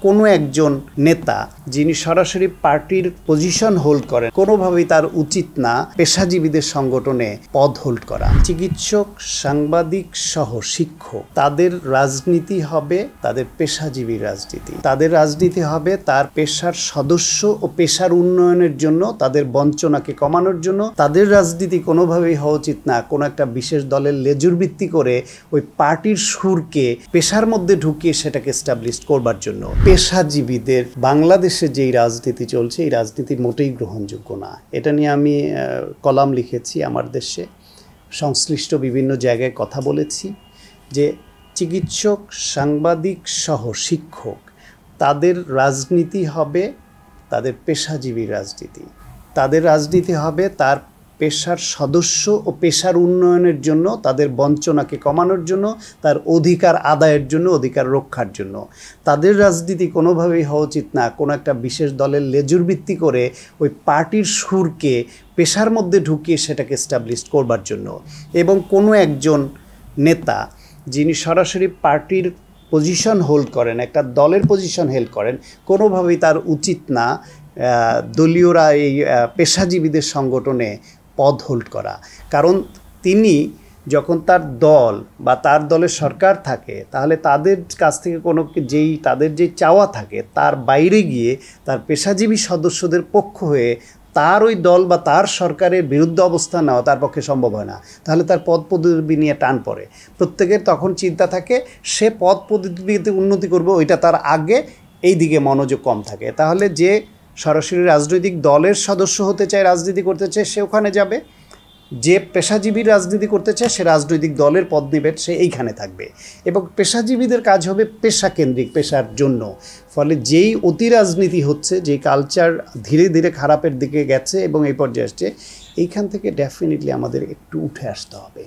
কোনো একজন নেতা যিনি সরাসরি পার্টির পজিশন হোল্ড করেন কোনোভাবেই তার উচিত না পেশাজীবীদের সংগঠনে পদ হোল্ড করা। চিকিৎসক, সাংবাদিক সহ শিক্ষক, তাদের রাজনীতি হবে তাদের পেশাজীবী রাজনীতি। তাদের রাজনীতি হবে তার পেশার সদস্য ও পেশার উন্নয়নের জন্য, তাদের বঞ্চনাকে কমানোর জন্য। তাদের রাজনীতি কোনোভাবেই হওয়া উচিত না কোনো একটা বিশেষ দলের লেজুর ভিত্তি করে ওই পার্টির সুরকে পেশার মধ্যে ঢুকিয়ে সেটাকে এস্টাবলিশ করবার জন্য। পেশাজীবীদের বাংলাদেশে যেই রাজনীতি চলছে এই রাজনীতি মোটেই গ্রহণযোগ্য না। এটা নিয়ে আমি কলাম লিখেছি, আমার দেশে সংশ্লিষ্ট বিভিন্ন জায়গায় কথা বলেছি যে চিকিৎসক, সাংবাদিক সহ শিক্ষক, তাদের রাজনীতি হবে তাদের পেশাজীবী রাজনীতি। তাদের রাজনীতি হবে তার পেশার সদস্য ও পেশার উন্নয়নের জন্য, তাদের বঞ্চনাকে কমানোর জন্য, তার অধিকার আদায়ের জন্য, অধিকার রক্ষার জন্য। তাদের রাজনীতি কোনোভাবেই হওয়া উচিত না কোনো একটা বিশেষ দলের লেজুর ভিত্তি করে ওই পার্টির সুরকে পেশার মধ্যে ঢুকিয়ে সেটাকে এস্টাবলিশ করবার জন্য। এবং কোনো একজন নেতা যিনি সরাসরি পার্টির পজিশন হোল্ড করেন, একটা দলের পজিশন হেল্ড করেন, কোনোভাবেই তার উচিত না দলীয়রা এই পেশাজীবীদের সংগঠনে পদ হোল্ড করা। কারণ তিনি যখন তার দল বা তার দলের সরকার থাকে তাহলে তাদের কাছ থেকে তাদের যে চাওয়া থাকে তার বাইরে গিয়ে তার পেশাজীবী সদস্যদের পক্ষ হয়ে তার ওই দল বা তার সরকারের বিরুদ্ধে অবস্থান নেওয়া তার পক্ষে সম্ভব হয় না। তাহলে তার পদ পদবি নিয়ে টান পড়ে। প্রত্যেকের তখন চিন্তা থাকে সে পদ পদবিতে উন্নতি করবে, ওইটা তার আগে এই দিকে মনোযোগ কম থাকে। তাহলে যে সরাসরি রাজনৈতিক দলের সদস্য হতে চায়, রাজনীতি করতে চায়, সে ওখানে যাবে। যে পেশাজীবী রাজনীতি করতে চায় সে রাজনৈতিক দলের পদ নেবে, সে এইখানে থাকবে। এবং পেশাজীবীদের কাজ হবে পেশাকেন্দ্রিক, পেশার জন্য। ফলে যেই অতি রাজনীতি হচ্ছে, যেই কালচার ধীরে ধীরে খারাপের দিকে গেছে এবং এই পর্যায়ে আসছে, এইখান থেকে ডেফিনেটলি আমাদের একটু উঠে আসতে হবে।